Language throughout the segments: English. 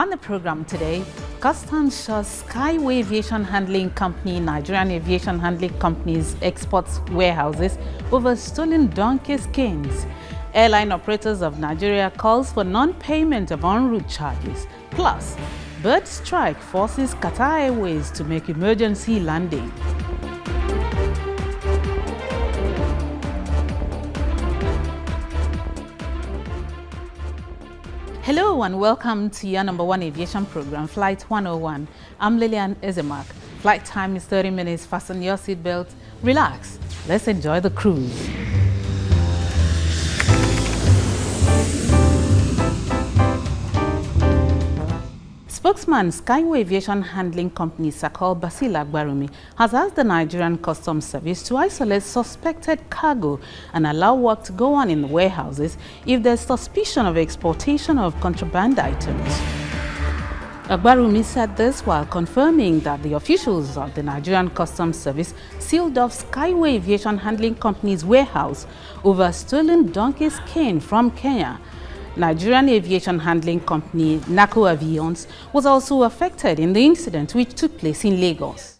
On the program today, Customs shows Skyway Aviation Handling Company, Nigerian Aviation Handling Company's exports warehouses over stolen donkey skins. Airline Operators of Nigeria calls for non-payment of en route charges. Plus, bird strike forces Qatar Airways to make emergency landing. Hello and welcome to your number one aviation program, Flight 101. I'm Lillian Ezemak. Flight time is 30 minutes. Fasten your seatbelt. Relax. Let's enjoy the cruise. Spokesman Skyway Aviation Handling Company Sakol Basil Agbarumi has asked the Nigerian Customs Service to isolate suspected cargo and allow work to go on in the warehouses if there's suspicion of exportation of contraband items. Agbarumi said this while confirming that the officials of the Nigerian Customs Service sealed off Skyway Aviation Handling Company's warehouse over stolen donkey skin from Kenya. Nigerian Aviation Handling Company, NACO Avions, was also affected in the incident which took place in Lagos.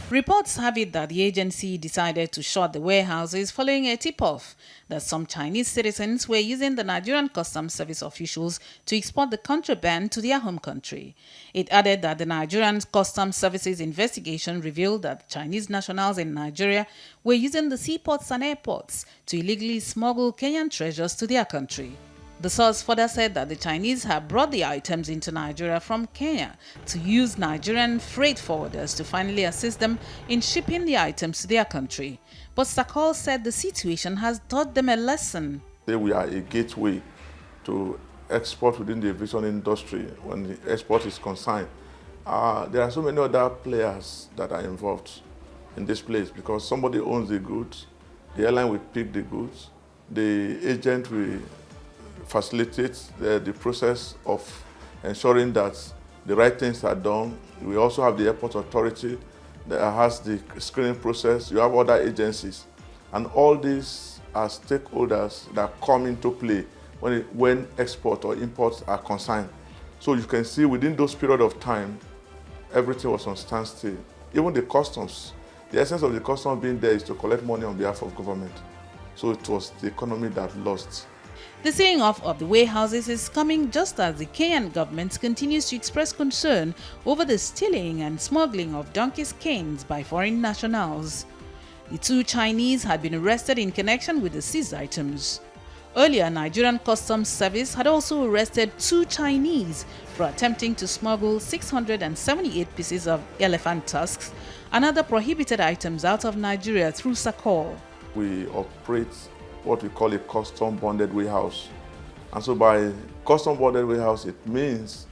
Reports have it that the agency decided to shut the warehouses following a tip-off that some Chinese citizens were using the Nigerian Customs Service officials to export the contraband to their home country. It added that the Nigerian Customs Service's investigation revealed that Chinese nationals in Nigeria were using the seaports and airports to illegally smuggle Kenyan treasures to their country. The source further said that the Chinese have brought the items into Nigeria from Kenya to use Nigerian freight forwarders to finally assist them in shipping the items to their country. But Sakol said the situation has taught them a lesson. We are a gateway to export within the aviation industry when the export is concerned. There are so many other players that are involved in this place because somebody owns the goods, the airline will pick the goods, the agent will facilitate the process of ensuring that the right things are done. We also have the airport authority that has the screening process. You have other agencies. And all these are stakeholders that come into play when export or imports are concerned. So you can see within those period of time, everything was on standstill. Even the customs, the essence of the customs being there is to collect money on behalf of government. So it was the economy that lost. The sealing off of the warehouses is coming just as the Kenyan government continues to express concern over the stealing and smuggling of donkey skins by foreign nationals. The two Chinese had been arrested in connection with the seized items. Earlier, Nigerian Customs Service had also arrested two Chinese for attempting to smuggle 678 pieces of elephant tusks and other prohibited items out of Nigeria through Sakol. We operate what we call a custom bonded warehouse. And so by custom bonded warehouse, it means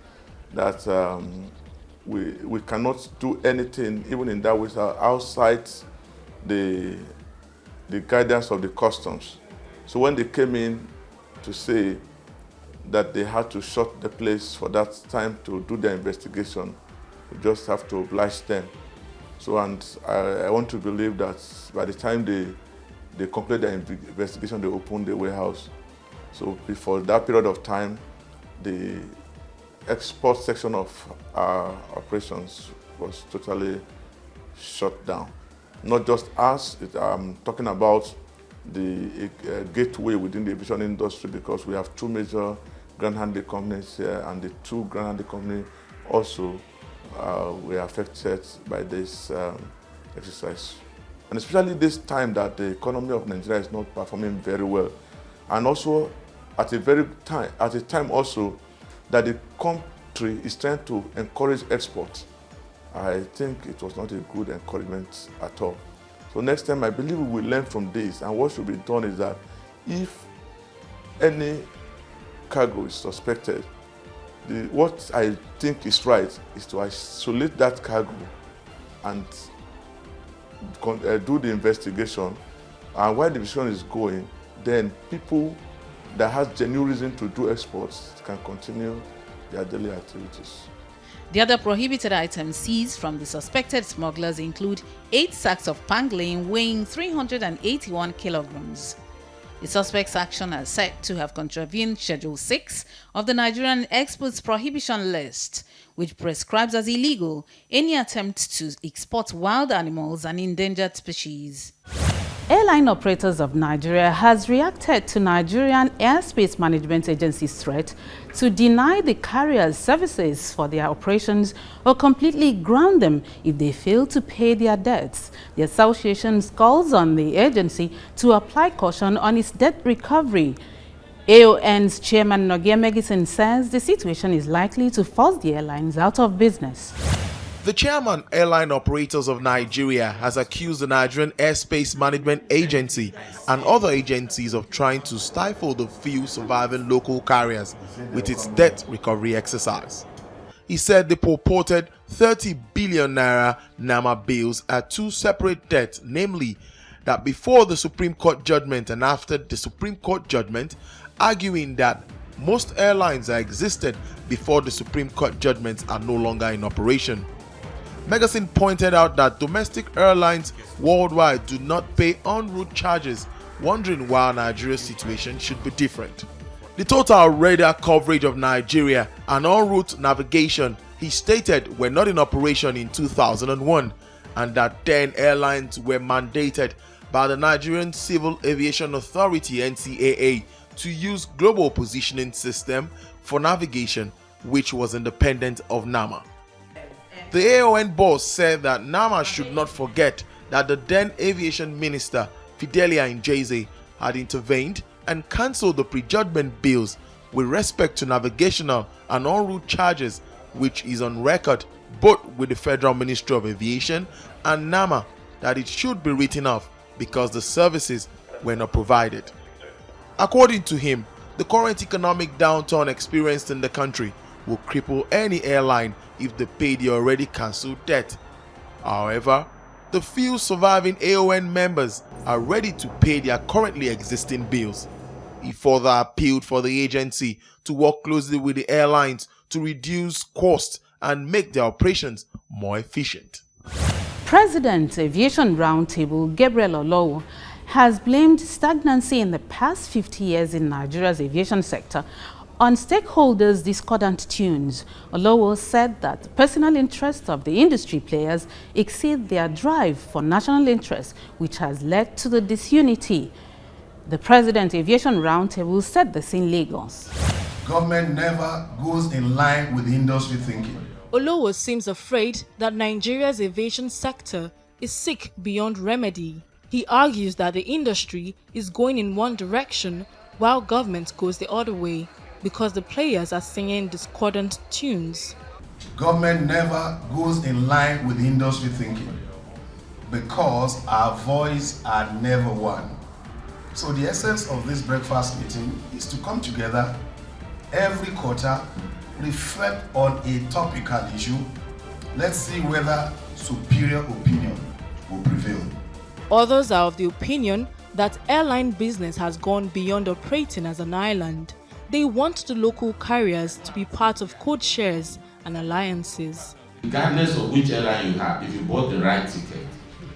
that we cannot do anything, even in that way, outside the guidance of the customs. So when they came in to say that they had to shut the place for that time to do their investigation, we just have to oblige them. So, and I want to believe that by the time they concluded their investigation, they opened the warehouse. So before that period of time, the export section of our operations was totally shut down. Not just us, I'm talking about the gateway within the aviation industry because we have two major ground handling companies here, and the two ground handling companies also were affected by this exercise. And especially this time that the economy of Nigeria is not performing very well. And also at a time also that the country is trying to encourage export. I think it was not a good encouragement at all. So next time I believe we will learn from this, and what should be done is that if any cargo is suspected, what I think is right is to isolate that cargo and do the investigation, and while the investigation is going, then people that have genuine reason to do exports can continue their daily activities. The other prohibited items seized from the suspected smugglers include 8 sacks of pangolin weighing 381 kilograms, The suspect's action are said to have contravened Schedule 6 of the Nigerian Exports Prohibition List, which prescribes as illegal any attempt to export wild animals and endangered species. Airline Operators of Nigeria has reacted to Nigerian Airspace Management Agency's threat to deny the carriers services for their operations or completely ground them if they fail to pay their debts. The association calls on the agency to apply caution on its debt recovery. AON's chairman Nogie Megison says the situation is likely to force the airlines out of business. The chairman, Airline Operators of Nigeria, has accused the Nigerian Airspace Management Agency and other agencies of trying to stifle the few surviving local carriers with its debt recovery exercise. He said the purported 30 billion naira NAMA bills are two separate debts, namely that before the Supreme Court judgment and after the Supreme Court judgment, arguing that most airlines that existed before the Supreme Court judgments are no longer in operation. Megison pointed out that domestic airlines worldwide do not pay en route charges, wondering why Nigeria's situation should be different. The total radar coverage of Nigeria and en route navigation, he stated, were not in operation in 2001, and that 10 airlines were mandated by the Nigerian Civil Aviation Authority (NCAA) to use Global Positioning System for navigation, which was independent of NAMA. The AON boss said that NAMA should not forget that the then aviation minister, Fidelia Njeze, had intervened and cancelled the prejudgment bills with respect to navigational and en route charges, which is on record both with the Federal Ministry of Aviation and NAMA that it should be written off because the services were not provided. According to him, the current economic downturn experienced in the country will cripple any airline if they pay the already cancelled debt. However, the few surviving AON members are ready to pay their currently existing bills. He further appealed for the agency to work closely with the airlines to reduce costs and make their operations more efficient. President Aviation Roundtable Gabriel Olowo has blamed stagnancy in the past 50 years in Nigeria's aviation sector on stakeholders' discordant tunes. Olowo said that the personal interests of the industry players exceed their drive for national interest, which has led to the disunity. The President Aviation Roundtable said this in Lagos. Government never goes in line with industry thinking. Olowo seems afraid that Nigeria's aviation sector is sick beyond remedy. He argues that the industry is going in one direction while government goes the other way, because the players are singing discordant tunes. Government never goes in line with industry thinking because our voice are never one. So the essence of this breakfast meeting is to come together every quarter, reflect on a topical issue. Let's see whether superior opinion will prevail. Others are of the opinion that airline business has gone beyond operating as an island. They want the local carriers to be part of code shares and alliances. Regardless of which airline you have, if you bought the right ticket,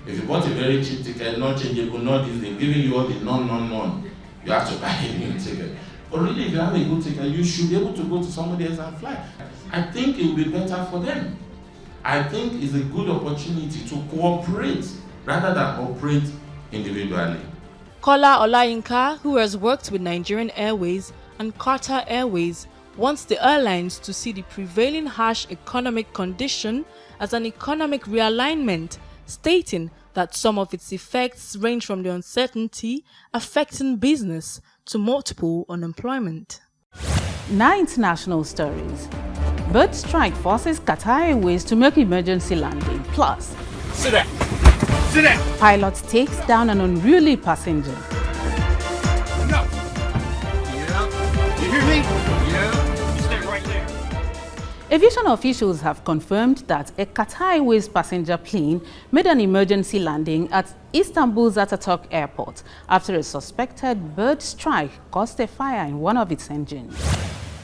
if you bought a very cheap ticket, not changeable, not this, they're giving you all the non, you have to buy a new ticket. But really, if you have a good ticket, you should be able to go to somebody else and fly. I think it will be better for them. I think it's a good opportunity to cooperate rather than operate individually. Kola Olayinka, who has worked with Nigerian Airways and Qatar Airways, wants the airlines to see the prevailing harsh economic condition as an economic realignment, stating that some of its effects range from the uncertainty affecting business to multiple unemployment. 9 international stories. Bird strike forces Qatar Airways to make emergency landing. Plus, Sit down. Sit down. pilot takes down an unruly passenger. No. Yeah. You hear me? Yeah. You stay right there. Aviation officials have confirmed that a Qatar Airways passenger plane made an emergency landing at Istanbul's Ataturk Airport after a suspected bird strike caused a fire in one of its engines.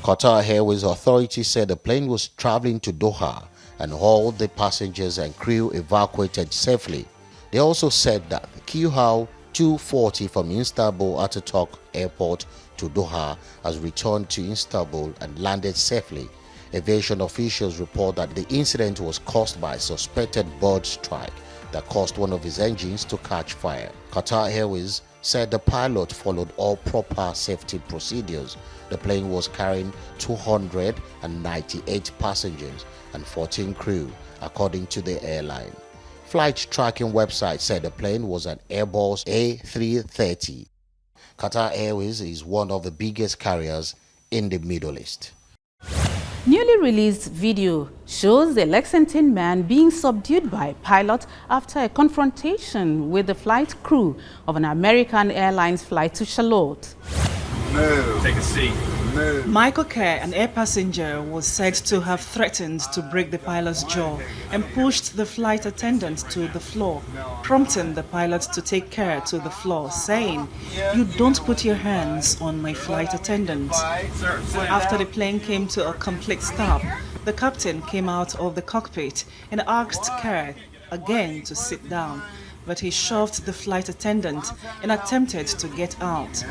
Qatar Airways authorities said the plane was traveling to Doha and all the passengers and crew evacuated safely. They also said that the QHAL 240 from Istanbul Ataturk Airport to Doha has returned to Istanbul and landed safely. Aviation officials report that the incident was caused by a suspected bird strike that caused one of his engines to catch fire. Qatar Airways said the pilot followed all proper safety procedures. The plane was carrying 298 passengers and 14 crew, according to the airline. Flight tracking website said the plane was an Airbus A330. Qatar Airways is one of the biggest carriers in the Middle East. Newly released video shows a Lexington man being subdued by a pilot after a confrontation with the flight crew of an American Airlines flight to Charlotte. Move. Take a seat. Move. Michael Kerr, an air passenger, was said to have threatened to break the pilot's jaw and pushed the flight attendant to the floor, prompting the pilot to take Kerr to the floor, saying, "You don't put your hands on my flight attendant." After the plane came to a complete stop, the captain came out of the cockpit and asked Kerr again to sit down, but he shoved the flight attendant and attempted to get out.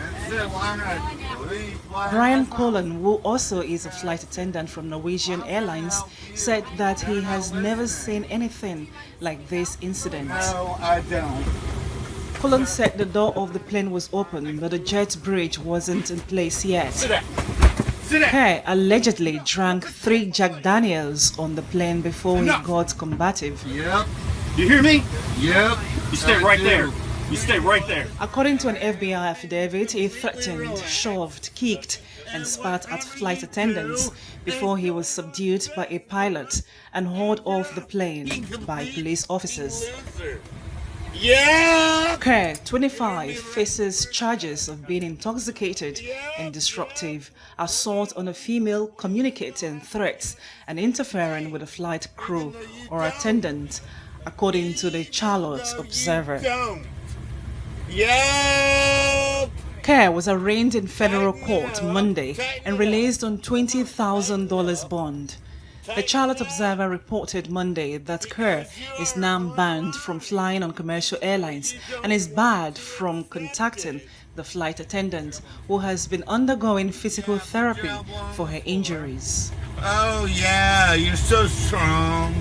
Brian Cullen, who also is a flight attendant from Norwegian Airlines, said that he has never seen anything like this incident. No, I don't. Cullen said the door of the plane was open, but the jet bridge wasn't in place yet. Sit down. Sit down. Kerr allegedly drank 3 Jack Daniels on the plane before he got combative. Yep. You hear me? Yep. You stay right there. You stay right there. According to an FBI affidavit, he threatened, shoved, kicked, and spat at flight attendants before he was subdued by a pilot and hauled off the plane by police officers. Yeah. Kerr, 25, faces charges of being intoxicated and disruptive, assault on a female, communicating threats, and interfering with a flight crew or attendant, according to the Charlotte Observer. Yep. Kerr was arraigned in federal court Monday and released on $20,000 bond. The Charlotte Observer reported Monday that Kerr is now banned from flying on commercial airlines and is barred from contacting the flight attendant, who has been undergoing physical therapy for her injuries. Oh yeah, you're so strong.